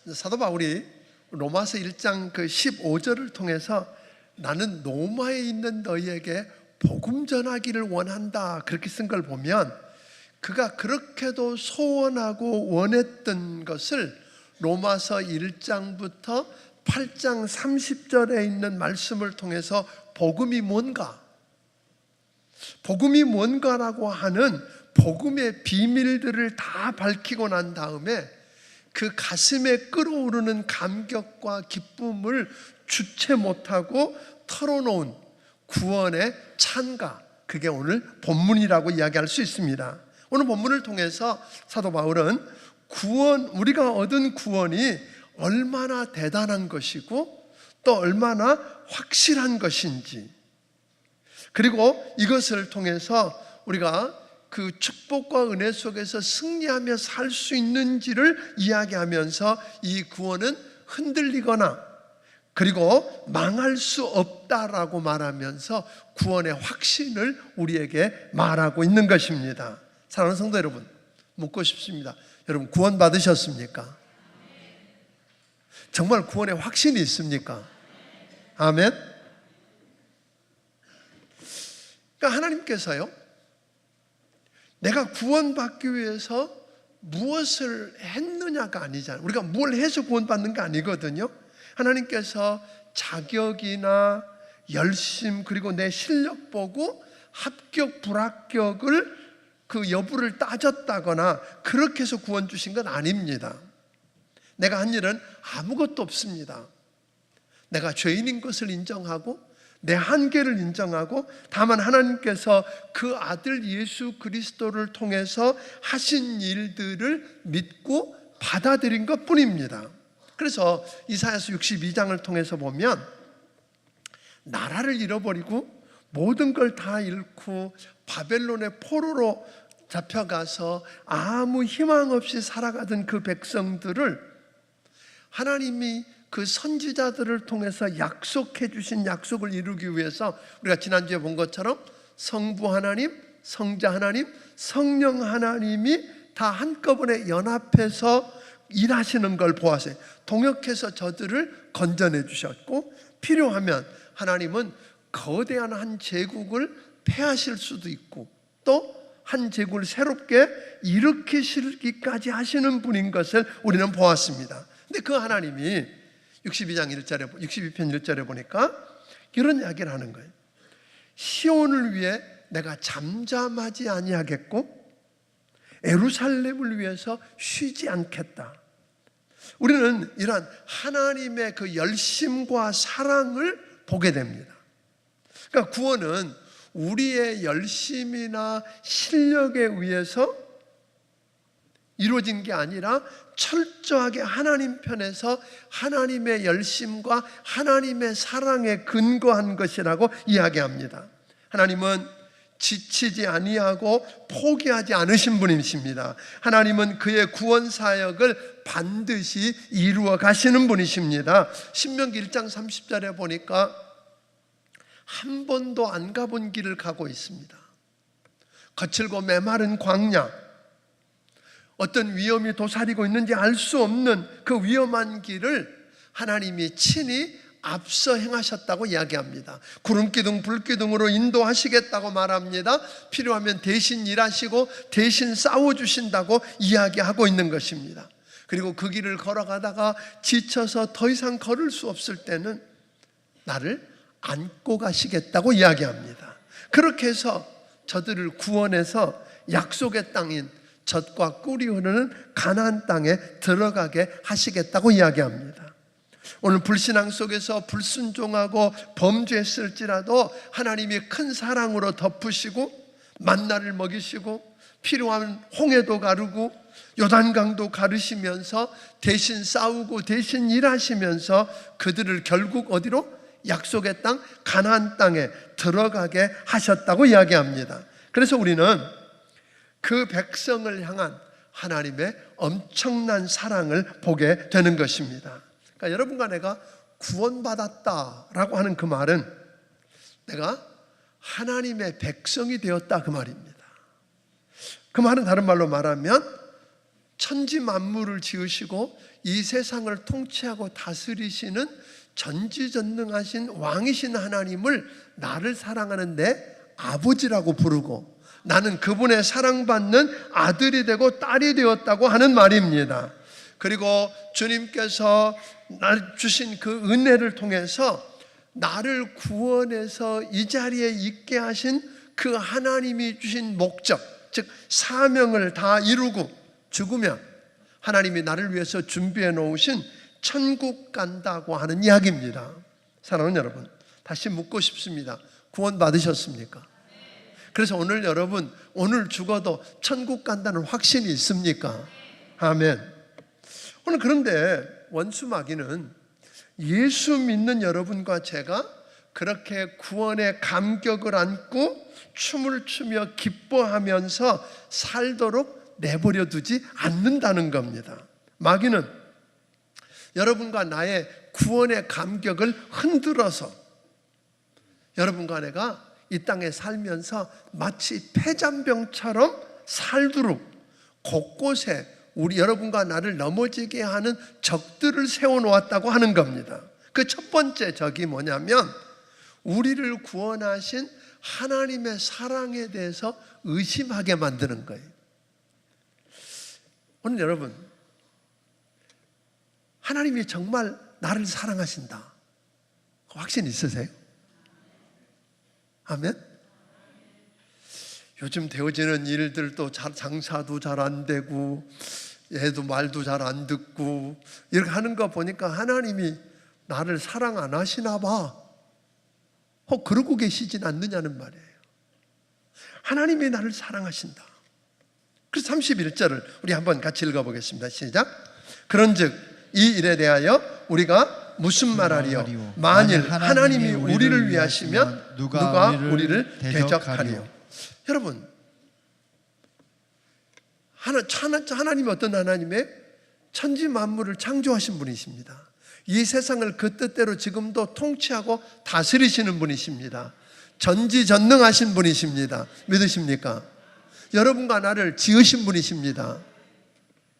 사도 바울이 로마서 1장 그 15절을 통해서 나는 로마에 있는 너희에게 복음 전하기를 원한다 그렇게 쓴 걸 보면, 그가 그렇게도 소원하고 원했던 것을 로마서 1장부터 8장 30절에 있는 말씀을 통해서 복음이 뭔가라고 하는 복음의 비밀들을 다 밝히고 난 다음에 그 가슴에 끓어오르는 감격과 기쁨을 주체 못하고 털어놓은 구원의 찬가, 그게 오늘 본문이라고 이야기할 수 있습니다. 오늘 본문을 통해서 사도 바울은 우리가 얻은 구원이 얼마나 대단한 것이고 또 얼마나 확실한 것인지, 그리고 이것을 통해서 우리가 그 축복과 은혜 속에서 승리하며 살 수 있는지를 이야기하면서 이 구원은 흔들리거나 그리고 망할 수 없다라고 말하면서 구원의 확신을 우리에게 말하고 있는 것입니다. 사랑하는 성도 여러분, 묻고 싶습니다. 여러분, 구원 받으셨습니까? 정말 구원의 확신이 있습니까? 아멘. 그러니까 하나님께서요, 내가 구원받기 위해서 무엇을 했느냐가 아니잖아요. 우리가 뭘 해서 구원받는 게 아니거든요. 하나님께서 자격이나 열심 그리고 내 실력 보고 합격 불합격을 그 여부를 따졌다거나 그렇게 해서 구원 주신 건 아닙니다. 내가 한 일은 아무것도 없습니다. 내가 죄인인 것을 인정하고 내 한계를 인정하고 다만 하나님께서 그 아들 예수 그리스도를 통해서 하신 일들을 믿고 받아들인 것 뿐입니다. 그래서 이사야서 62장을 통해서 보면 나라를 잃어버리고 모든 걸 다 잃고 바벨론의 포로로 잡혀가서 아무 희망 없이 살아가던 그 백성들을 하나님이 그 선지자들을 통해서 약속해 주신 약속을 이루기 위해서 우리가 지난주에 본 것처럼 성부 하나님, 성자 하나님, 성령 하나님이 다 한꺼번에 연합해서 일하시는 걸 보았어요. 동역해서 저들을 건져내 주셨고, 필요하면 하나님은 거대한 한 제국을 폐하실 수도 있고 또 한 제국을 새롭게 일으키시기까지 하시는 분인 것을 우리는 보았습니다. 근데 그 하나님이 62편 1절에 보니까 이런 이야기를 하는 거예요. 시온을 위해 내가 잠잠하지 아니하겠고 예루살렘을 위해서 쉬지 않겠다. 우리는 이러한 하나님의 그 열심과 사랑을 보게 됩니다. 그러니까 구원은 우리의 열심이나 실력에 의해서 이루어진 게 아니라 철저하게 하나님 편에서 하나님의 열심과 하나님의 사랑에 근거한 것이라고 이야기합니다. 하나님은 지치지 아니하고 포기하지 않으신 분이십니다. 하나님은 그의 구원 사역을 반드시 이루어 가시는 분이십니다. 신명기 1장 30절에 보니까 한 번도 안 가본 길을 가고 있습니다. 거칠고 메마른 광야, 어떤 위험이 도사리고 있는지 알 수 없는 그 위험한 길을 하나님이 친히 앞서 행하셨다고 이야기합니다. 구름기둥 불기둥으로 인도하시겠다고 말합니다. 필요하면 대신 일하시고 대신 싸워주신다고 이야기하고 있는 것입니다. 그리고 그 길을 걸어가다가 지쳐서 더 이상 걸을 수 없을 때는 나를 안고 가시겠다고 이야기합니다. 그렇게 해서 저들을 구원해서 약속의 땅인 젖과 꿀이 흐르는 가나안 땅에 들어가게 하시겠다고 이야기합니다. 오늘 불신앙 속에서 불순종하고 범죄했을지라도 하나님이 큰 사랑으로 덮으시고 만나를 먹이시고 필요한 홍해도 가르고 요단강도 가르시면서 대신 싸우고 대신 일하시면서 그들을 결국 어디로? 약속의 땅 가나안 땅에 들어가게 하셨다고 이야기합니다. 그래서 우리는 그 백성을 향한 하나님의 엄청난 사랑을 보게 되는 것입니다. 그러니까 여러분과 내가 구원받았다라고 하는 그 말은 내가 하나님의 백성이 되었다 그 말입니다. 그 말은 다른 말로 말하면 천지 만물을 지으시고 이 세상을 통치하고 다스리시는 전지전능하신 왕이신 하나님을 나를 사랑하는 내 아버지라고 부르고 나는 그분의 사랑받는 아들이 되고 딸이 되었다고 하는 말입니다. 그리고 주님께서 날 주신 그 은혜를 통해서 나를 구원해서 이 자리에 있게 하신 그 하나님이 주신 목적, 즉 사명을 다 이루고 죽으면 하나님이 나를 위해서 준비해 놓으신 천국 간다고 하는 이야기입니다. 사랑하는 여러분, 다시 묻고 싶습니다. 구원 받으셨습니까? 그래서 오늘 여러분, 오늘 죽어도 천국 간다는 확신이 있습니까? 아멘. 오늘 그런데 원수 마귀는 예수 믿는 여러분과 제가 그렇게 구원의 감격을 안고 춤을 추며 기뻐하면서 살도록 내버려 두지 않는다는 겁니다. 마귀는 여러분과 나의 구원의 감격을 흔들어서 여러분과 내가 이 땅에 살면서 마치 폐잔병처럼 살도록 곳곳에 우리 여러분과 나를 넘어지게 하는 적들을 세워놓았다고 하는 겁니다. 그 첫 번째 적이 뭐냐면 우리를 구원하신 하나님의 사랑에 대해서 의심하게 만드는 거예요. 오늘 여러분, 하나님이 정말 나를 사랑하신다 확신 있으세요? 아멘? 요즘 되어지는 일들도 장사도 잘 안 되고 애도 말도 잘 안 듣고 이렇게 하는 거 보니까 하나님이 나를 사랑 안 하시나 봐. 그러고 계시진 않느냐는 말이에요. 하나님이 나를 사랑하신다. 그래서 31절을 우리 한번 같이 읽어보겠습니다. 시작. 그런즉 이 일에 대하여 우리가 무슨 말하리요? 만일 하나님이 우리를 위하시면 누가 우리를 대적하리요? 여러분, 하나님이 어떤 하나님의 천지 만물을 창조하신 분이십니다. 이 세상을 그 뜻대로 지금도 통치하고 다스리시는 분이십니다. 전지전능하신 분이십니다. 믿으십니까? 여러분과 나를 지으신 분이십니다.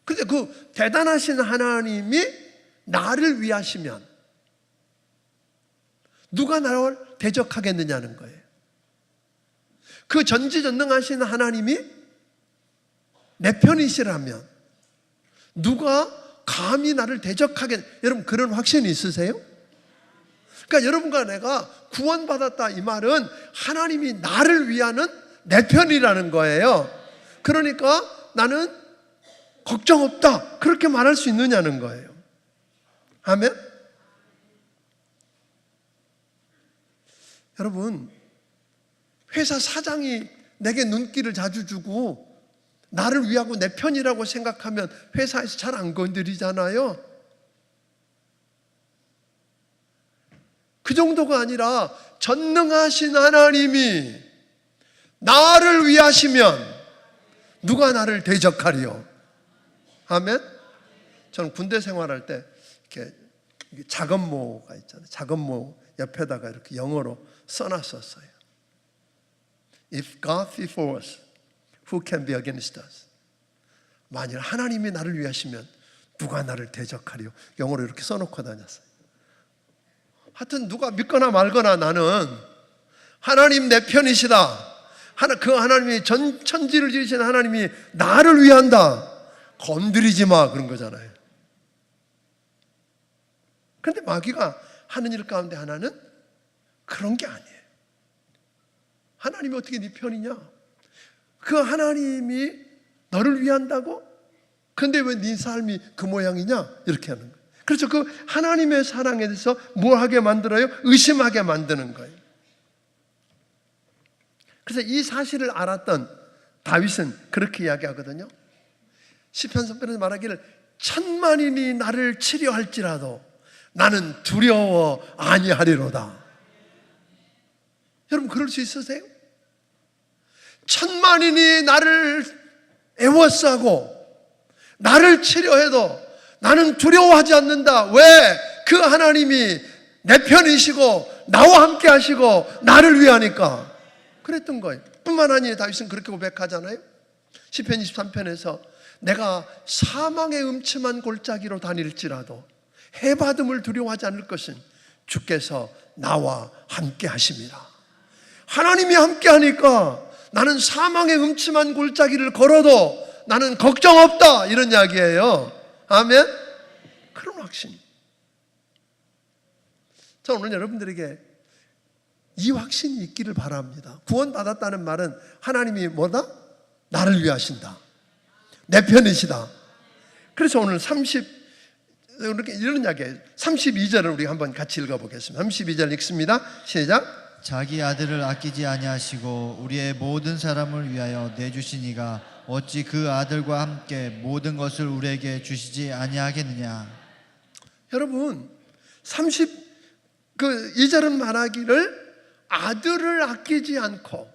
그런데 그 대단하신 하나님이 나를 위하시면 누가 나를 대적하겠느냐는 거예요. 그 전지전능하신 하나님이 내 편이시라면 누가 감히 나를 여러분 그런 확신이 있으세요? 그러니까 여러분과 내가 구원받았다 이 말은 하나님이 나를 위하는 내 편이라는 거예요. 그러니까 나는 걱정 없다 그렇게 말할 수 있느냐는 거예요. 아멘? 여러분, 회사 사장이 내게 눈길을 자주 주고 나를 위하고 내 편이라고 생각하면 회사에서 잘 안 건드리잖아요. 그 정도가 아니라 전능하신 하나님이 나를 위하시면 누가 나를 대적하리요? 아멘? 저는 군대 생활할 때 이렇게 작업모가 있잖아요. 작업모 옆에다가 이렇게 영어로 써놨었어요. If God be for us, who can be against us? 만일 하나님이 나를 위하시면 누가 나를 대적하리요? 영어로 이렇게 써놓고 다녔어요. 하여튼 누가 믿거나 말거나 나는 하나님 내 편이시다. 그 하나님이 천지를 지으신 하나님이 나를 위한다. 건드리지 마 그런 거잖아요. 그런데 마귀가 하는 일 가운데 하나는 그런 게 아니에요. 하나님이 어떻게 네 편이냐? 그 하나님이 너를 위한다고? 근데 왜 네 삶이 그 모양이냐? 이렇게 하는 거예요. 그래서 그 하나님의 사랑에 대해서 뭐 하게 만들어요? 의심하게 만드는 거예요. 그래서 이 사실을 알았던 다윗은 그렇게 이야기하거든요. 시편 선배는 말하기를 천만인이 나를 치려 할지라도 나는 두려워 아니하리로다. 여러분 그럴 수 있으세요? 천만인이 나를 애워싸고 나를 치려 해도 나는 두려워하지 않는다. 왜? 그 하나님이 내 편이시고 나와 함께 하시고 나를 위하니까 그랬던 거예요. 뿐만 아니라 다윗은 그렇게 고백하잖아요. 시편 23편에서 내가 사망의 음침한 골짜기로 다닐지라도 해받음을 두려워하지 않을 것은 주께서 나와 함께 하십니다. 하나님이 함께 하니까 나는 사망의 음침한 골짜기를 걸어도 나는 걱정 없다, 이런 이야기예요. 아멘? 그런 확신. 자, 오늘 여러분들에게 이 확신이 있기를 바랍니다. 구원받았다는 말은 하나님이 뭐다? 나를 위하신다, 내 편이시다. 그래서 오늘 이렇게 이런 이야기예요. 32절을 우리 한번 같이 읽어보겠습니다. 32절 읽습니다. 시작. 자기 아들을 아끼지 아니하시고 우리의 모든 사람을 위하여 내주시니가 어찌 그 아들과 함께 모든 것을 우리에게 주시지 아니하겠느냐. 여러분, 2절은 말하기를 아들을 아끼지 않고,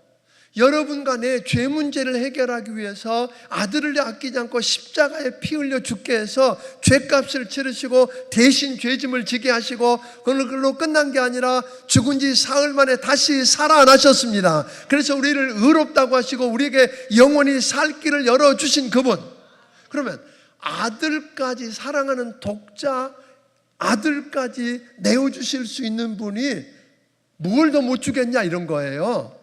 여러분과 내 죄 문제를 해결하기 위해서 아들을 아끼지 않고 십자가에 피 흘려 죽게 해서 죄값을 치르시고 대신 죄짐을 지게 하시고, 그걸로 끝난 게 아니라 죽은 지 사흘 만에 다시 살아나셨습니다. 그래서 우리를 의롭다고 하시고 우리에게 영원히 살 길을 열어주신 그분. 그러면 아들까지 사랑하는 독자 아들까지 내어주실 수 있는 분이 뭘 더 못 주겠냐, 이런 거예요.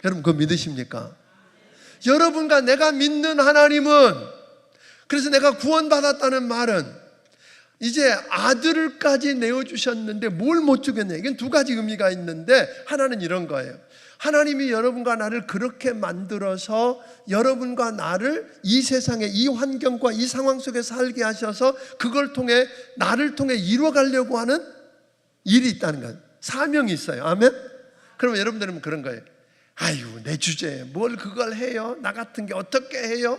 여러분, 그거 믿으십니까? 여러분과 내가 믿는 하나님은, 그래서 내가 구원받았다는 말은 이제 아들까지 내어주셨는데 뭘 못 주겠냐. 이건 두 가지 의미가 있는데, 하나는 이런 거예요. 하나님이 여러분과 나를 그렇게 만들어서 여러분과 나를 이 세상에, 이 환경과 이 상황 속에 살게 하셔서 그걸 통해, 나를 통해 이루어가려고 하는 일이 있다는 거예요. 사명이 있어요. 아멘? 그러면 여러분들은 그런 거예요. 아유, 내 주제에 뭘 그걸 해요? 나 같은 게 어떻게 해요?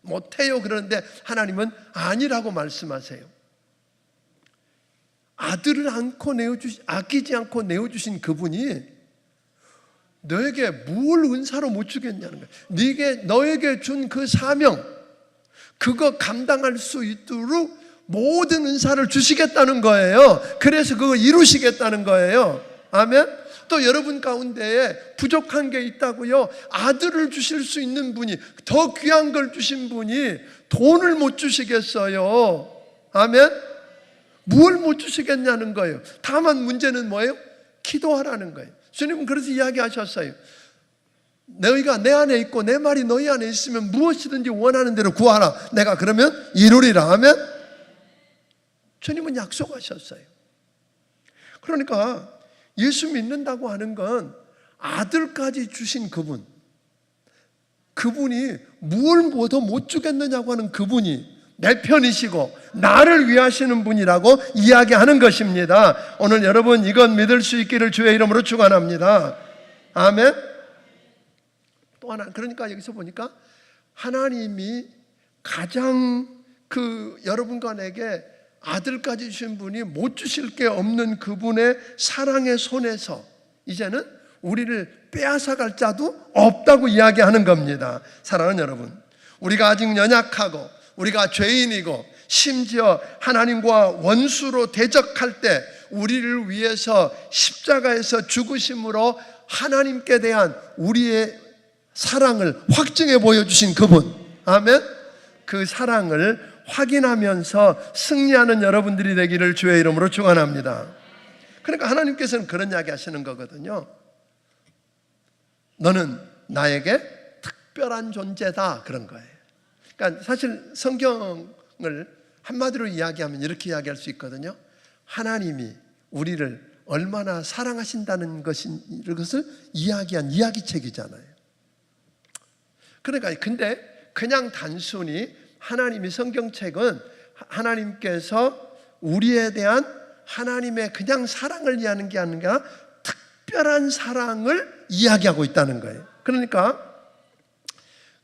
못해요. 그러는데 하나님은 아니라고 말씀하세요. 아들을 아끼지 않고 내어주신 그분이 너에게 뭘 은사로 못 주겠냐는 거예요. 너에게 준 그 사명, 그거 감당할 수 있도록 모든 은사를 주시겠다는 거예요. 그래서 그거 이루시겠다는 거예요. 아멘? 또 여러분 가운데에 부족한 게 있다고요. 아들을 주실 수 있는 분이, 더 귀한 걸 주신 분이 돈을 못 주시겠어요? 아멘? 뭘 못 주시겠냐는 거예요. 다만 문제는 뭐예요? 기도하라는 거예요. 주님은 그래서 이야기하셨어요. 너희가 내 안에 있고 내 말이 너희 안에 있으면 무엇이든지 원하는 대로 구하라. 내가 그러면 이루리라. 아멘? 주님은 약속하셨어요. 그러니까 예수 믿는다고 하는 건 아들까지 주신 그분이 뭘 더 못 주겠느냐고 하는 그분이 내 편이시고 나를 위하시는 분이라고 이야기하는 것입니다. 오늘 여러분, 이건 믿을 수 있기를 주의 이름으로 축원합니다. 아멘. 또 하나, 그러니까 여기서 보니까 하나님이 가장 여러분과 내게 아들까지 주신 분이 못 주실 게 없는 그분의 사랑의 손에서 이제는 우리를 빼앗아갈 자도 없다고 이야기하는 겁니다. 사랑하는 여러분, 우리가 아직 연약하고 우리가 죄인이고 심지어 하나님과 원수로 대적할 때 우리를 위해서 십자가에서 죽으심으로 하나님께 대한 우리의 사랑을 확증해 보여주신 그분. 아멘. 그 사랑을 확인하면서 승리하는 여러분들이 되기를 주의 이름으로 축원합니다. 그러니까 하나님께서는 그런 이야기 하시는 거거든요. 너는 나에게 특별한 존재다, 그런 거예요. 그러니까 사실 성경을 한마디로 이야기하면 이렇게 이야기할 수 있거든요. 하나님이 우리를 얼마나 사랑하신다는 것을 이야기한 이야기책이잖아요. 그러니까 근데 그냥 단순히 하나님이, 성경책은 하나님께서 우리에 대한 하나님의 그냥 사랑을 이야기하는 게 아니라 특별한 사랑을 이야기하고 있다는 거예요. 그러니까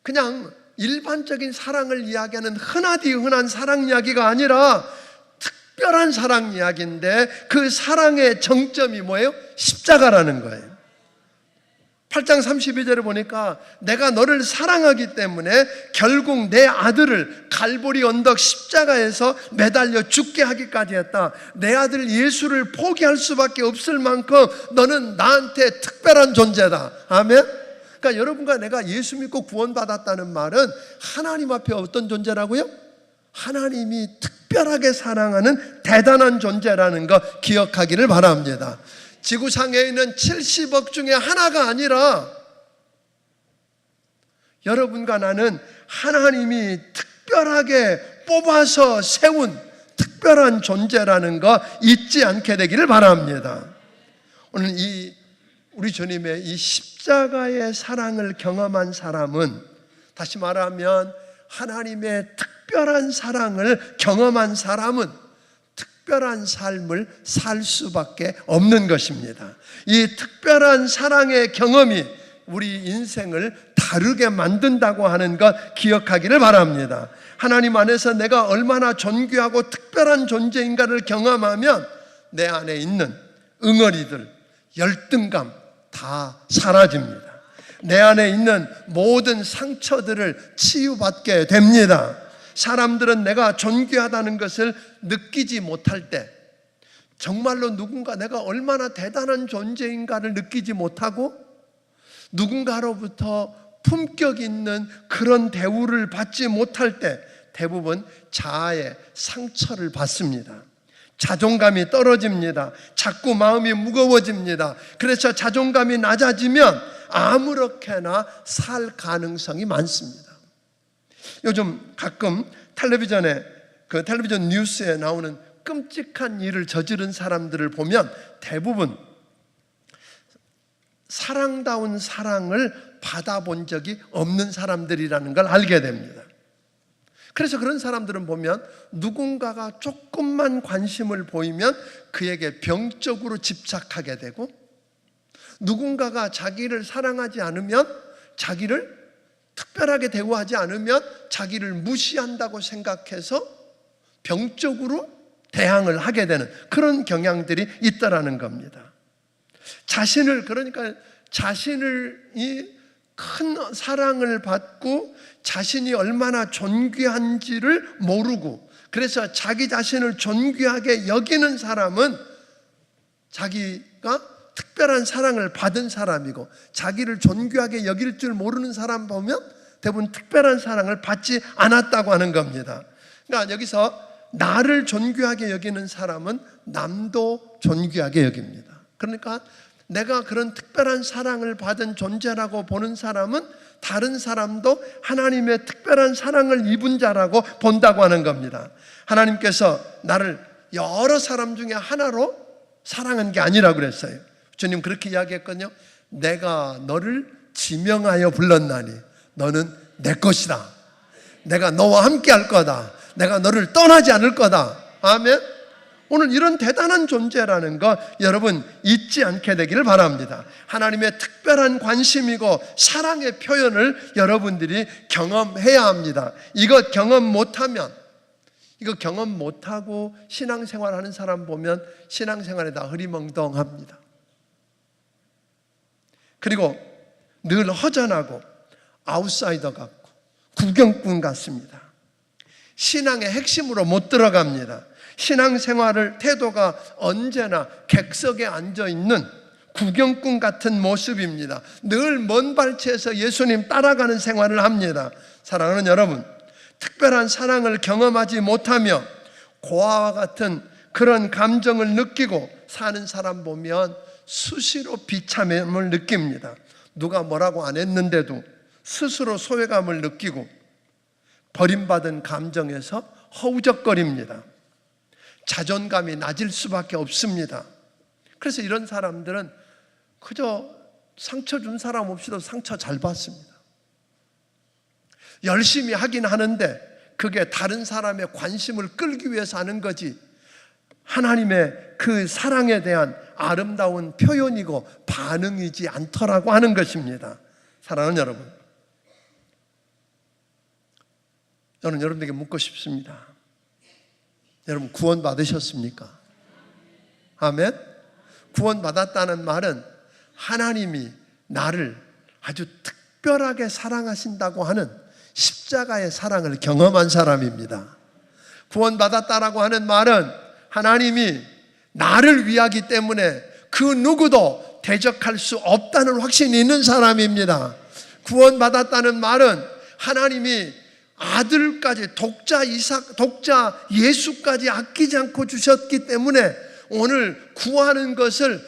그냥 일반적인 사랑을 이야기하는 흔한 사랑 이야기가 아니라 특별한 사랑 이야기인데, 그 사랑의 정점이 뭐예요? 십자가라는 거예요. 8장 32절에 보니까 내가 너를 사랑하기 때문에 결국 내 아들을 갈보리 언덕 십자가에서 매달려 죽게 하기까지 했다. 내 아들 예수를 포기할 수밖에 없을 만큼 너는 나한테 특별한 존재다. 아멘. 그러니까 여러분과 내가 예수 믿고 구원받았다는 말은 하나님 앞에 어떤 존재라고요? 하나님이 특별하게 사랑하는 대단한 존재라는 거 기억하기를 바랍니다. 지구상에 있는 70억 중에 하나가 아니라 여러분과 나는 하나님이 특별하게 뽑아서 세운 특별한 존재라는 거 잊지 않게 되기를 바랍니다. 오늘 우리 주님의 이 십자가의 사랑을 경험한 사람은, 다시 말하면 하나님의 특별한 사랑을 경험한 사람은 특별한 삶을 살 수밖에 없는 것입니다. 이 특별한 사랑의 경험이 우리 인생을 다르게 만든다고 하는 것 기억하기를 바랍니다. 하나님 안에서 내가 얼마나 존귀하고 특별한 존재인가를 경험하면 내 안에 있는 응어리들, 열등감 다 사라집니다. 내 안에 있는 모든 상처들을 치유받게 됩니다. 사람들은 내가 존귀하다는 것을 느끼지 못할 때, 정말로 누군가 내가 얼마나 대단한 존재인가를 느끼지 못하고 누군가로부터 품격 있는 그런 대우를 받지 못할 때 대부분 자아의 상처를 받습니다. 자존감이 떨어집니다. 자꾸 마음이 무거워집니다. 그래서 자존감이 낮아지면 아무렇게나 살 가능성이 많습니다. 요즘 가끔 텔레비전 뉴스에 나오는 끔찍한 일을 저지른 사람들을 보면 대부분 사랑다운 사랑을 받아본 적이 없는 사람들이라는 걸 알게 됩니다. 그래서 그런 사람들은 보면 누군가가 조금만 관심을 보이면 그에게 병적으로 집착하게 되고, 누군가가 자기를 사랑하지 않으면, 자기를 특별하게 대우하지 않으면 자기를 무시한다고 생각해서 병적으로 대항을 하게 되는 그런 경향들이 있다라는 겁니다. 그러니까 자신을 이 큰 사랑을 받고 자신이 얼마나 존귀한지를 모르고, 그래서 자기 자신을 존귀하게 여기는 사람은 자기가 특별한 사랑을 받은 사람이고, 자기를 존귀하게 여길 줄 모르는 사람 보면 대부분 특별한 사랑을 받지 않았다고 하는 겁니다. 그러니까 여기서 나를 존귀하게 여기는 사람은 남도 존귀하게 여깁니다. 그러니까 내가 그런 특별한 사랑을 받은 존재라고 보는 사람은 다른 사람도 하나님의 특별한 사랑을 입은 자라고 본다고 하는 겁니다. 하나님께서 나를 여러 사람 중에 하나로 사랑한 게 아니라고 그랬어요. 주님 그렇게 이야기했거든요. 내가 너를 지명하여 불렀나니 너는 내 것이다. 내가 너와 함께 할 거다. 내가 너를 떠나지 않을 거다. 아멘. 오늘 이런 대단한 존재라는 거 여러분 잊지 않게 되기를 바랍니다. 하나님의 특별한 관심이고 사랑의 표현을 여러분들이 경험해야 합니다. 이거 경험 못하고 신앙생활하는 사람 보면 신앙생활에 다 흐리멍덩합니다. 그리고 늘 허전하고 아웃사이더 같고 구경꾼 같습니다. 신앙의 핵심으로 못 들어갑니다. 신앙생활을 태도가 언제나 객석에 앉아있는 구경꾼 같은 모습입니다. 늘 먼 발치에서 예수님 따라가는 생활을 합니다. 사랑하는 여러분, 특별한 사랑을 경험하지 못하며 고아와 같은 그런 감정을 느끼고 사는 사람 보면 수시로 비참함을 느낍니다. 누가 뭐라고 안 했는데도 스스로 소외감을 느끼고 버림받은 감정에서 허우적거립니다. 자존감이 낮을 수밖에 없습니다. 그래서 이런 사람들은 그저 상처 준 사람 없이도 상처 잘 받습니다. 열심히 하긴 하는데 그게 다른 사람의 관심을 끌기 위해서 하는 거지 하나님의 그 사랑에 대한 아름다운 표현이고 반응이지 않더라고 하는 것입니다. 사랑하는 여러분, 저는 여러분에게 묻고 싶습니다. 여러분 구원 받으셨습니까? 아멘. 구원 받았다는 말은 하나님이 나를 아주 특별하게 사랑하신다고 하는 십자가의 사랑을 경험한 사람입니다. 구원 받았다라고 하는 말은 하나님이 나를 위하기 때문에 그 누구도 대적할 수 없다는 확신이 있는 사람입니다. 구원받았다는 말은 하나님이 아들까지 독자 예수까지 아끼지 않고 주셨기 때문에 오늘 구하는 것을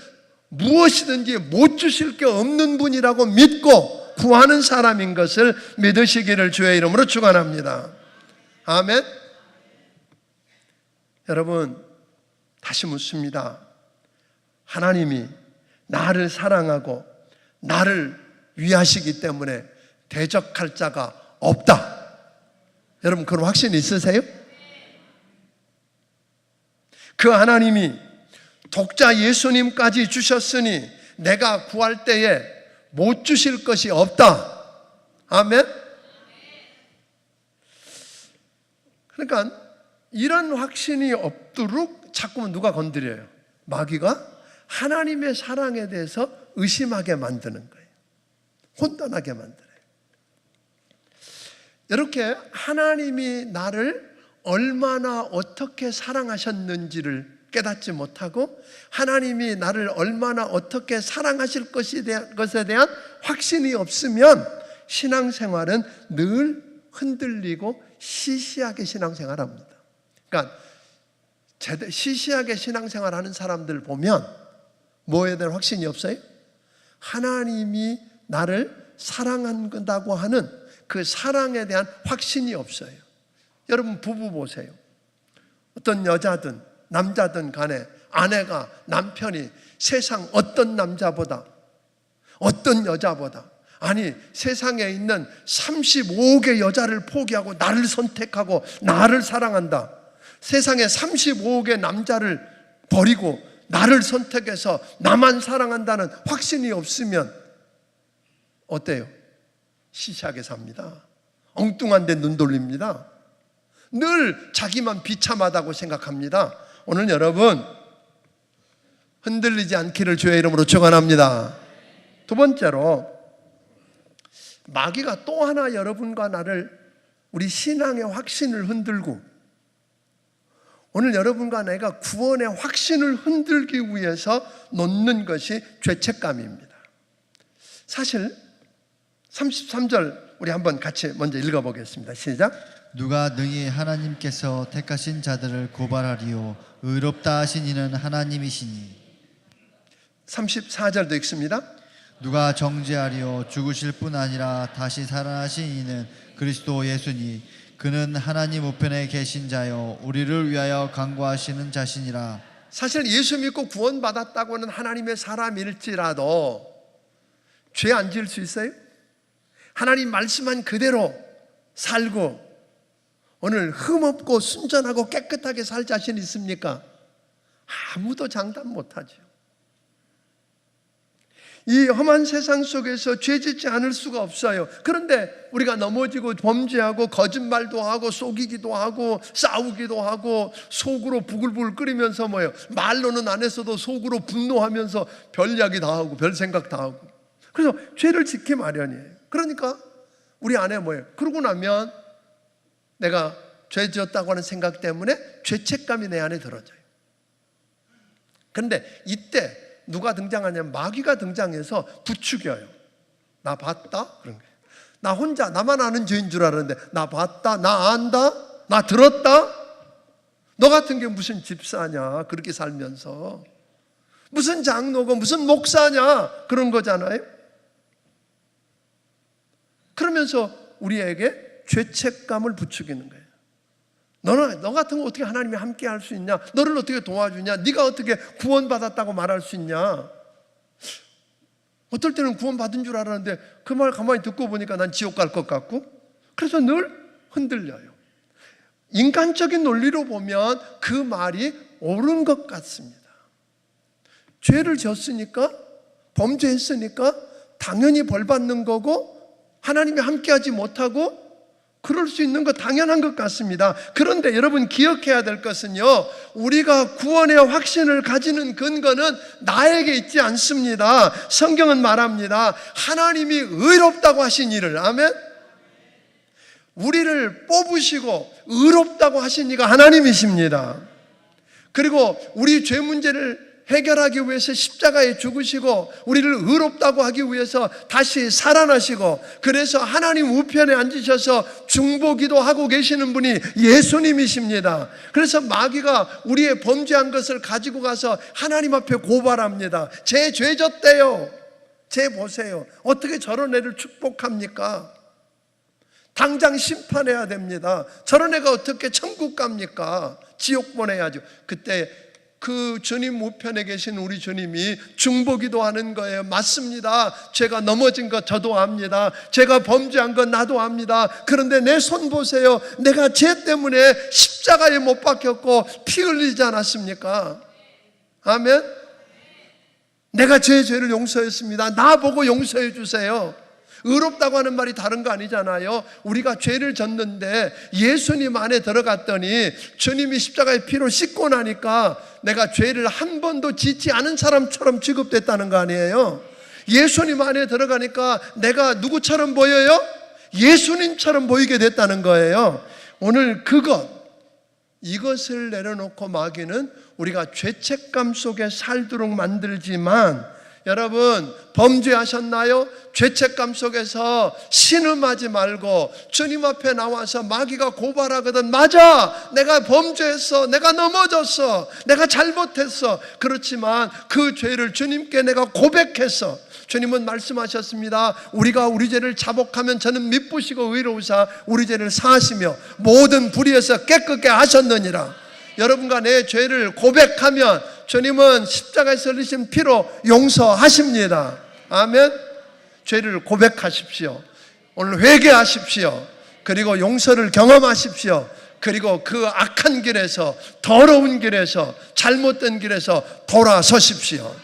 무엇이든지 못 주실 게 없는 분이라고 믿고 구하는 사람인 것을 믿으시기를 주의 이름으로 축원합니다. 아멘. 여러분, 다시 묻습니다. 하나님이 나를 사랑하고 나를 위하시기 때문에 대적할 자가 없다. 여러분, 그런 확신 있으세요? 그 하나님이 독자 예수님까지 주셨으니 내가 구할 때에 못 주실 것이 없다. 아멘? 그러니까 이런 확신이 없도록 자꾸만 누가 건드려요? 마귀가 하나님의 사랑에 대해서 의심하게 만드는 거예요. 혼돈하게 만들어요. 이렇게 하나님이 나를 얼마나 어떻게 사랑하셨는지를 깨닫지 못하고 하나님이 나를 얼마나 어떻게 사랑하실 것에 대한 확신이 없으면 신앙생활은 늘 흔들리고 시시하게 신앙생활합니다. 그러니까 시시하게 신앙생활하는 사람들 보면 뭐에 대한 확신이 없어요? 하나님이 나를 사랑한다고 하는 그 사랑에 대한 확신이 없어요. 여러분, 부부 보세요. 어떤 여자든 남자든 간에 아내가 남편이 세상 어떤 남자보다 어떤 여자보다 아니 세상에 있는 35억의 여자를 포기하고 나를 선택하고 나를 사랑한다. 세상에 35억의 남자를 버리고 나를 선택해서 나만 사랑한다는 확신이 없으면 어때요? 시시하게 삽니다. 엉뚱한 데 눈 돌립니다. 늘 자기만 비참하다고 생각합니다. 오늘 여러분 흔들리지 않기를 주의 이름으로 축원합니다. 두 번째로 마귀가 또 하나 여러분과 나를 우리 신앙의 확신을 흔들고 오늘 여러분과 내가 구원의 확신을 흔들기 위해서 놓는 것이 죄책감입니다. 사실 33절 우리 한번 같이 먼저 읽어보겠습니다. 시작. 누가 능히 하나님께서 택하신 자들을 고발하리요 의롭다 하신 이는 하나님이시니 34절도 읽습니다. 누가 정죄하리요 죽으실 뿐 아니라 다시 살아나신 이는 그리스도 예수니 그는 하나님 우편에 계신 자요 우리를 위하여 간구하시는 자시니라. 사실 예수 믿고 구원받았다고는 하나님의 사람일지라도 죄 안 지을 수 있어요? 하나님 말씀한 그대로 살고 오늘 흠없고 순전하고 깨끗하게 살 자신 있습니까? 아무도 장담 못하죠. 이 험한 세상 속에서 죄 짓지 않을 수가 없어요. 그런데 우리가 넘어지고 범죄하고 거짓말도 하고 속이기도 하고 싸우기도 하고 속으로 부글부글 끓이면서 뭐예요? 말로는 안 했어도 속으로 분노하면서 별 이야기 다 하고 별 생각 다 하고 그래서 죄를 짓기 마련이에요. 그러니까 우리 안에 뭐예요? 그러고 나면 내가 죄 지었다고 하는 생각 때문에 죄책감이 내 안에 들어져요. 그런데 이때 누가 등장하냐면 마귀가 등장해서 부추겨요. 나 봤다? 그런 거예요. 나 혼자 나만 아는 죄인 줄 알았는데 나 봤다? 나 안다? 나 들었다? 너 같은 게 무슨 집사냐? 그렇게 살면서 무슨 장로고 무슨 목사냐? 그런 거잖아요. 그러면서 우리에게 죄책감을 부추기는 거예요. 너 같은 거 어떻게 하나님이 함께 할 수 있냐? 너를 어떻게 도와주냐? 네가 어떻게 구원받았다고 말할 수 있냐? 어떨 때는 구원받은 줄 알았는데 그 말 가만히 듣고 보니까 난 지옥 갈 것 같고 그래서 늘 흔들려요. 인간적인 논리로 보면 그 말이 옳은 것 같습니다. 죄를 지었으니까 범죄했으니까 당연히 벌 받는 거고 하나님이 함께하지 못하고 그럴 수 있는 거 당연한 것 같습니다. 그런데 여러분 기억해야 될 것은요, 우리가 구원의 확신을 가지는 근거는 나에게 있지 않습니다. 성경은 말합니다. 하나님이 의롭다고 하신 이를, 아멘? 우리를 뽑으시고 의롭다고 하신 이가 하나님이십니다. 그리고 우리 죄 문제를 해결하기 위해서 십자가에 죽으시고 우리를 의롭다고 하기 위해서 다시 살아나시고, 그래서 하나님 우편에 앉으셔서 중보기도 하고 계시는 분이 예수님이십니다. 그래서 마귀가 우리의 범죄한 것을 가지고 가서 하나님 앞에 고발합니다. 제 죄 졌대요. 쟤 보세요. 어떻게 저런 애를 축복합니까? 당장 심판해야 됩니다. 저런 애가 어떻게 천국 갑니까? 지옥 보내야죠. 그때 그 주님 우편에 계신 우리 주님이 중보기도 하는 거예요. 맞습니다. 제가 넘어진 것 저도 압니다. 제가 범죄한 것 나도 압니다. 그런데 내 손 보세요. 내가 죄 때문에 십자가에 못 박혔고 피 흘리지 않았습니까? 아멘. 내가 제 죄를 용서했습니다. 나보고 용서해 주세요. 의롭다고 하는 말이 다른 거 아니잖아요. 우리가 죄를 졌는데 예수님 안에 들어갔더니 주님이 십자가의 피로 씻고 나니까 내가 죄를 한 번도 짓지 않은 사람처럼 취급됐다는 거 아니에요. 예수님 안에 들어가니까 내가 누구처럼 보여요? 예수님처럼 보이게 됐다는 거예요. 오늘 이것을 내려놓고 마귀는 우리가 죄책감 속에 살도록 만들지만, 여러분 범죄하셨나요? 죄책감 속에서 신음하지 말고 주님 앞에 나와서 마귀가 고발하거든. 맞아, 내가 범죄했어, 내가 넘어졌어, 내가 잘못했어. 그렇지만 그 죄를 주님께 내가 고백했어. 주님은 말씀하셨습니다. 우리가 우리 죄를 자복하면 저는 미쁘시고 의로우사 우리 죄를 사하시며 모든 불의에서 깨끗게 하셨느니라. 여러분과 내 죄를 고백하면 주님은 십자가에서 흘리신 피로 용서하십니다. 아멘. 죄를 고백하십시오. 오늘 회개하십시오. 그리고 용서를 경험하십시오. 그리고 그 악한 길에서, 더러운 길에서, 잘못된 길에서 돌아서십시오.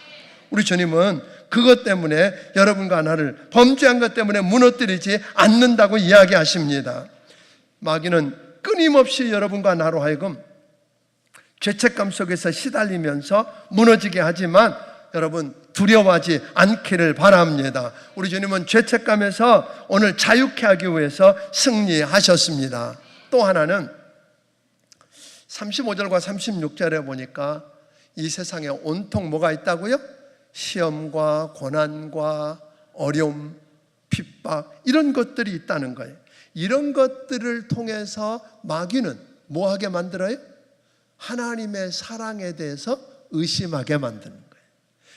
우리 주님은 그것 때문에 여러분과 나를 범죄한 것 때문에 무너뜨리지 않는다고 이야기하십니다. 마귀는 끊임없이 여러분과 나로 하여금 죄책감 속에서 시달리면서 무너지게 하지만 여러분 두려워하지 않기를 바랍니다. 우리 주님은 죄책감에서 오늘 자유케 하기 위해서 승리하셨습니다. 또 하나는 35절과 36절에 보니까 이 세상에 온통 뭐가 있다고요? 시험과 고난과 어려움, 핍박, 이런 것들이 있다는 거예요. 이런 것들을 통해서 마귀는 뭐 하게 만들어요? 하나님의 사랑에 대해서 의심하게 만드는 거예요.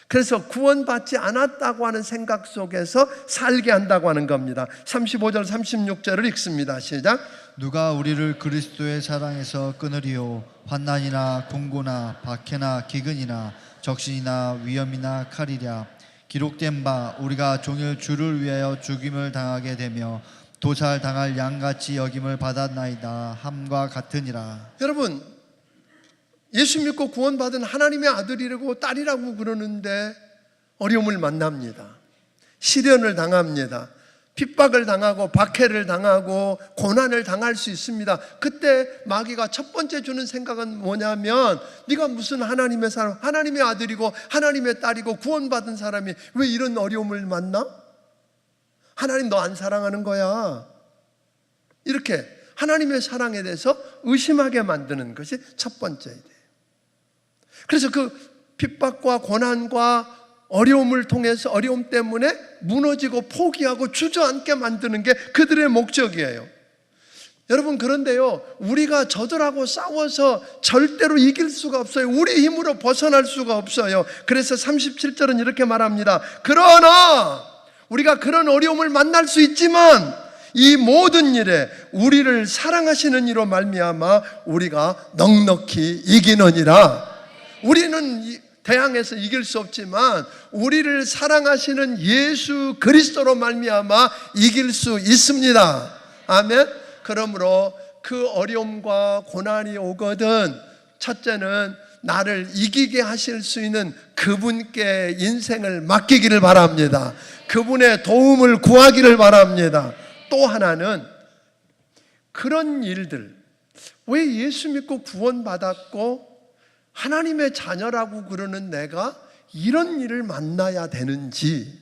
그래서 구원받지 않았다고 하는 생각 속에서 살게 한다고 하는 겁니다. 35절 36절을 읽습니다. 시작. 누가 우리를 그리스도의 사랑에서 끊으리요? 환난이나 공고나 박해나 기근이나 적신이나 위험이나 칼이랴. 기록된 바 우리가 종일 주를 위하여 죽임을 당하게 되며 도살당할 양같이 여김을 받았나이다 함과 같으니라. 여러분, 예수 믿고 구원받은 하나님의 아들이라고 딸이라고 그러는데 어려움을 만납니다. 시련을 당합니다. 핍박을 당하고 박해를 당하고 고난을 당할 수 있습니다. 그때 마귀가 첫 번째 주는 생각은 뭐냐면, 네가 무슨 하나님의 사람, 하나님의 아들이고 하나님의 딸이고 구원받은 사람이 왜 이런 어려움을 만나? 하나님 너 안 사랑하는 거야. 이렇게 하나님의 사랑에 대해서 의심하게 만드는 것이 첫 번째예요. 그래서 그 핍박과 고난과 어려움을 통해서, 어려움 때문에 무너지고 포기하고 주저앉게 만드는 게 그들의 목적이에요. 여러분, 그런데요, 우리가 저들하고 싸워서 절대로 이길 수가 없어요. 우리 힘으로 벗어날 수가 없어요. 그래서 37절은 이렇게 말합니다. 그러나 우리가 그런 어려움을 만날 수 있지만 이 모든 일에 우리를 사랑하시는 이로 말미암아 우리가 넉넉히 이기느니라. 우리는 대항해서 이길 수 없지만 우리를 사랑하시는 예수 그리스도로 말미암아 이길 수 있습니다. 아멘. 그러므로 그 어려움과 고난이 오거든 첫째는 나를 이기게 하실 수 있는 그분께 인생을 맡기기를 바랍니다. 그분의 도움을 구하기를 바랍니다. 또 하나는 그런 일들, 왜 예수 믿고 구원받았고 하나님의 자녀라고 그러는 내가 이런 일을 만나야 되는지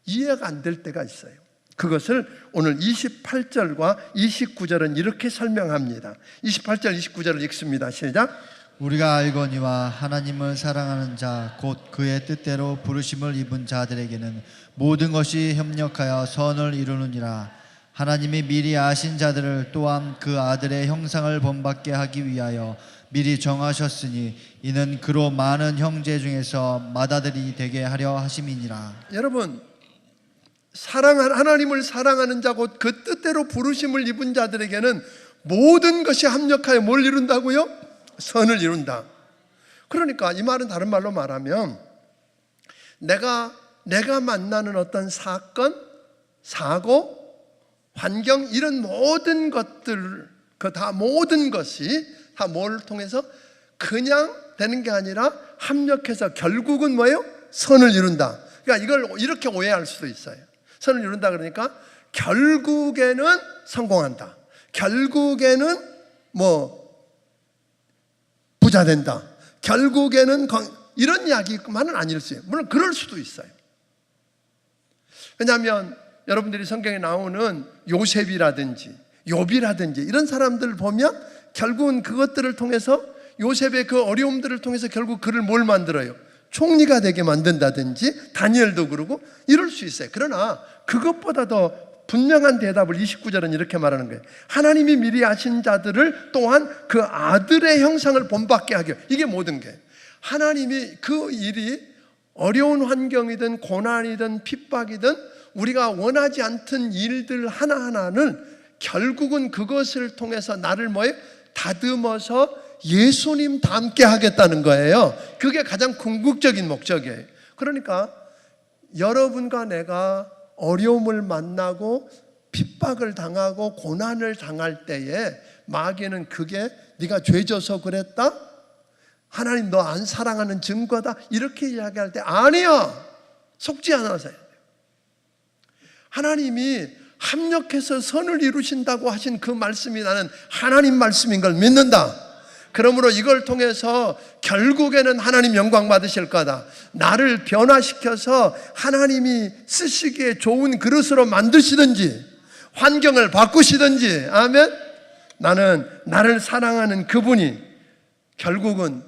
이해가 안 될 때가 있어요. 그것을 오늘 28절과 29절은 이렇게 설명합니다. 28절 29절을 읽습니다. 시작. 우리가 알거니와 하나님을 사랑하는 자 곧 그의 뜻대로 부르심을 입은 자들에게는 모든 것이 협력하여 선을 이루느니라. 하나님이 미리 아신 자들을 또한 그 아들의 형상을 본받게 하기 위하여 미리 정하셨으니 이는 그로 많은 형제 중에서 맏아들이 되게 하려 하심이니라. 여러분, 하나님을 사랑하는 자 곧 그 뜻대로 부르심을 입은 자들에게는 모든 것이 합력하여 뭘 이룬다고요? 선을 이룬다. 그러니까 이 말은 다른 말로 말하면 내가 만나는 어떤 사건, 사고, 환경 이런 모든 것들 모든 것이 다 뭘 통해서 그냥 되는 게 아니라 합력해서 결국은 뭐예요? 선을 이룬다. 그러니까 이걸 이렇게 오해할 수도 있어요. 선을 이룬다 그러니까 결국에는 성공한다. 결국에는 부자 된다. 결국에는 이런 이야기만은 아닐 수 있어요. 물론 그럴 수도 있어요. 왜냐하면 여러분들이 성경에 나오는 요셉이라든지 욥이라든지 이런 사람들 보면 결국은 그것들을 통해서 요셉의 그 어려움들을 통해서 결국 그를 뭘 만들어요? 총리가 되게 만든다든지 다니엘도 그러고 이럴 수 있어요. 그러나 그것보다 더 분명한 대답을 29절은 이렇게 말하는 거예요. 하나님이 미리 아신 자들을 또한 그 아들의 형상을 본받게 하기 위해. 이게 모든 게 하나님이 그 일이 어려운 환경이든 고난이든 핍박이든 우리가 원하지 않던 일들 하나하나는 결국은 그것을 통해서 나를 다듬어서 예수님 닮게 하겠다는 거예요. 그게 가장 궁극적인 목적이에요. 그러니까 여러분과 내가 어려움을 만나고 핍박을 당하고 고난을 당할 때에 마귀는 그게 네가 죄져서 그랬다? 하나님 너 안 사랑하는 증거다? 이렇게 이야기할 때 아니야! 속지 않아서요. 하나님이 합력해서 선을 이루신다고 하신 그 말씀이 나는 하나님 말씀인 걸 믿는다. 그러므로 이걸 통해서 결국에는 하나님 영광 받으실 거다. 나를 변화시켜서 하나님이 쓰시기에 좋은 그릇으로 만드시든지 환경을 바꾸시든지, 아멘. 나는 나를 사랑하는 그분이 결국은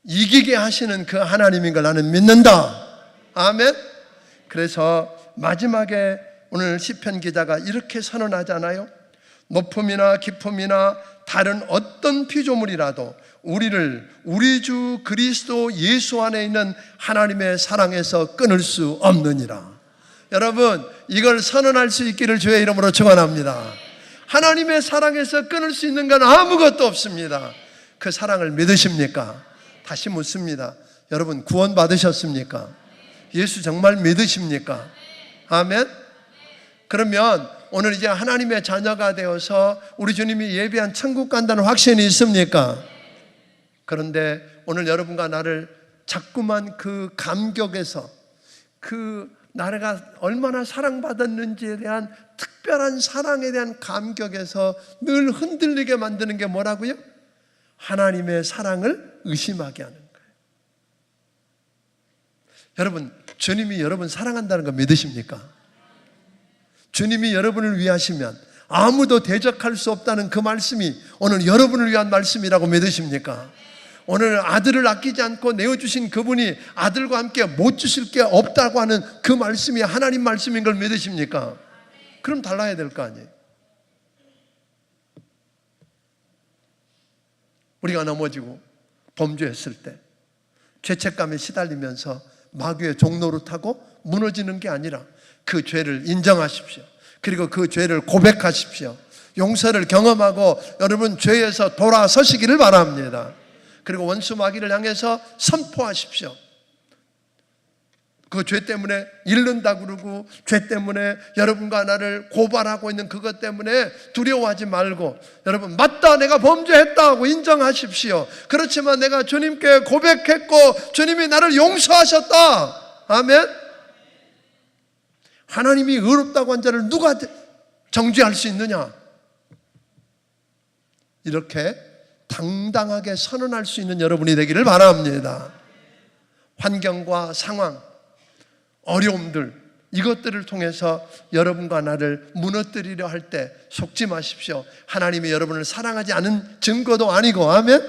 이기게 하시는 그 하나님인 걸 나는 믿는다. 아멘. 그래서 마지막에 오늘 시편 기자가 이렇게 선언하잖아요. 높음이나 깊음이나 다른 어떤 피조물이라도 우리를 우리 주 그리스도 예수 안에 있는 하나님의 사랑에서 끊을 수 없느니라. 여러분, 이걸 선언할 수 있기를 주의 이름으로 축원합니다. 하나님의 사랑에서 끊을 수 있는 건 아무것도 없습니다. 그 사랑을 믿으십니까? 다시 묻습니다. 여러분, 구원 받으셨습니까? 예수 정말 믿으십니까? 아멘. 그러면 오늘 이제 하나님의 자녀가 되어서 우리 주님이 예비한 천국 간다는 확신이 있습니까? 그런데 오늘 여러분과 나를 자꾸만 그 감격에서, 그 나라가 얼마나 사랑받았는지에 대한 특별한 사랑에 대한 감격에서 늘 흔들리게 만드는 게 뭐라고요? 하나님의 사랑을 의심하게 하는 거예요. 여러분, 주님이 여러분 사랑한다는 거 믿으십니까? 주님이 여러분을 위하시면 아무도 대적할 수 없다는 그 말씀이 오늘 여러분을 위한 말씀이라고 믿으십니까? 오늘 아들을 아끼지 않고 내어주신 그분이 아들과 함께 못 주실 게 없다고 하는 그 말씀이 하나님 말씀인 걸 믿으십니까? 그럼 달라야 될 거 아니에요. 우리가 넘어지고 범죄했을 때 죄책감에 시달리면서 마귀의 종로를 타고 무너지는 게 아니라 그 죄를 인정하십시오. 그리고 그 죄를 고백하십시오. 용서를 경험하고 여러분 죄에서 돌아서시기를 바랍니다. 그리고 원수 마귀를 향해서 선포하십시오. 그 죄 때문에 잃는다 그러고 죄 때문에 여러분과 나를 고발하고 있는 그것 때문에 두려워하지 말고 여러분, 맞다, 내가 범죄했다 하고 인정하십시오. 그렇지만 내가 주님께 고백했고 주님이 나를 용서하셨다. 아멘. 하나님이 의롭다고 한 자를 누가 정죄할 수 있느냐? 이렇게 당당하게 선언할 수 있는 여러분이 되기를 바랍니다. 환경과 상황, 어려움들, 이것들을 통해서 여러분과 나를 무너뜨리려 할 때 속지 마십시오. 하나님이 여러분을 사랑하지 않은 증거도 아니고, 아멘.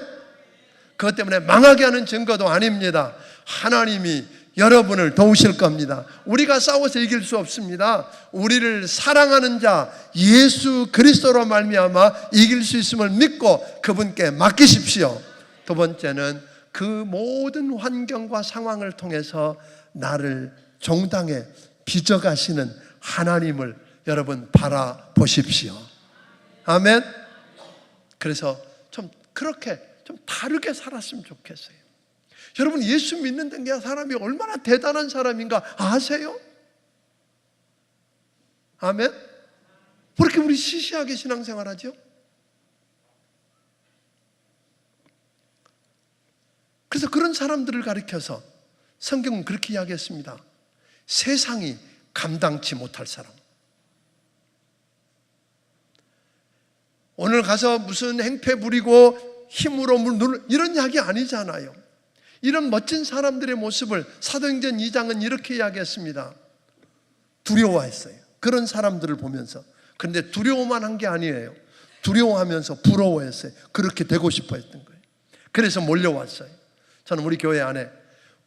그것 때문에 망하게 하는 증거도 아닙니다. 하나님이 여러분을 도우실 겁니다. 우리가 싸워서 이길 수 없습니다. 우리를 사랑하는 자 예수 그리스도로 말미암아 이길 수 있음을 믿고 그분께 맡기십시오. 두 번째는 그 모든 환경과 상황을 통해서 나를 종당에 빚어가시는 하나님을 여러분 바라보십시오. 아멘. 그래서 좀 그렇게 좀 다르게 살았으면 좋겠어요. 여러분, 예수 믿는 게 사람이 얼마나 대단한 사람인가 아세요? 아멘. 왜 이렇게 우리 시시하게 신앙생활하죠? 그래서 그런 사람들을 가리켜서 성경은 그렇게 이야기했습니다. 세상이 감당치 못할 사람. 오늘 가서 무슨 행패 부리고 힘으로 이런 이야기 아니잖아요. 이런 멋진 사람들의 모습을 사도행전 2장은 이렇게 이야기했습니다. 두려워했어요. 그런 사람들을 보면서. 그런데 두려워만 한 게 아니에요. 두려워하면서 부러워했어요. 그렇게 되고 싶어 했던 거예요. 그래서 몰려왔어요. 저는 우리 교회 안에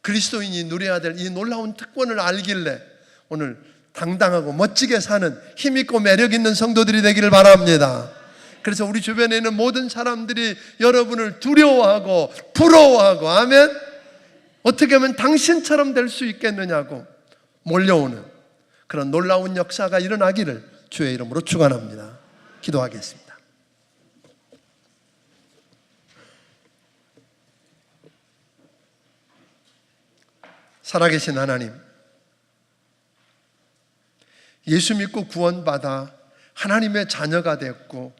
그리스도인이 누려야 될 이 놀라운 특권을 알길래 오늘 당당하고 멋지게 사는 힘있고 매력 있는 성도들이 되기를 바랍니다. 그래서 우리 주변에 있는 모든 사람들이 여러분을 두려워하고 부러워하고, 아멘, 어떻게 하면 당신처럼 될 수 있겠느냐고 몰려오는 그런 놀라운 역사가 일어나기를 주의 이름으로 축원합니다. 기도하겠습니다. 살아계신 하나님, 예수 믿고 구원받아 하나님의 자녀가 되었고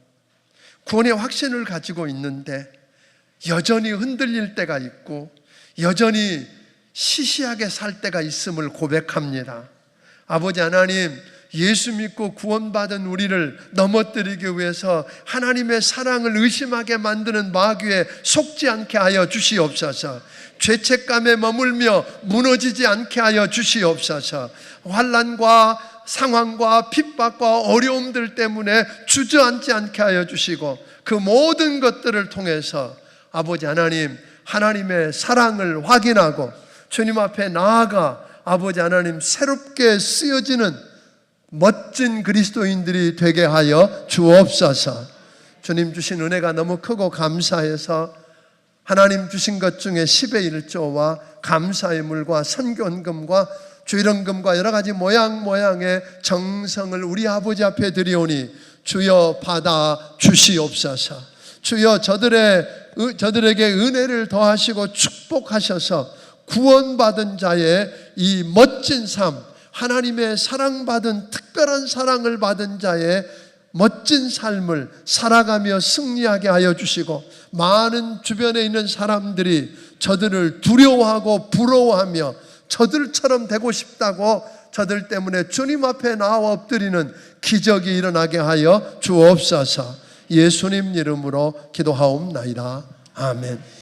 구원의 확신을 가지고 있는데 여전히 흔들릴 때가 있고 여전히 시시하게 살 때가 있음을 고백합니다. 아버지 하나님, 예수 믿고 구원받은 우리를 넘어뜨리기 위해서 하나님의 사랑을 의심하게 만드는 마귀에 속지 않게 하여 주시옵소서. 죄책감에 머물며 무너지지 않게 하여 주시옵소서. 환난과 상황과 핍박과 어려움들 때문에 주저앉지 않게 하여 주시고 그 모든 것들을 통해서 아버지 하나님, 하나님의 사랑을 확인하고 주님 앞에 나아가 아버지 하나님 새롭게 쓰여지는 멋진 그리스도인들이 되게 하여 주옵소서. 주님 주신 은혜가 너무 크고 감사해서 하나님 주신 것 중에 10의 1조와 감사의 물과 선교헌금과 주일헌금과 여러 가지 모양의 정성을 우리 아버지 앞에 드리오니 주여 받아 주시옵소서. 주여 저들에게 은혜를 더하시고 축복하셔서 구원받은 자의 이 멋진 삶, 하나님의 사랑받은 특별한 사랑을 받은 자의 멋진 삶을 살아가며 승리하게 하여 주시고 많은 주변에 있는 사람들이 저들을 두려워하고 부러워하며 저들처럼 되고 싶다고 저들 때문에 주님 앞에 나와 엎드리는 기적이 일어나게 하여 주옵소서. 예수님 이름으로 기도하옵나이다. 아멘.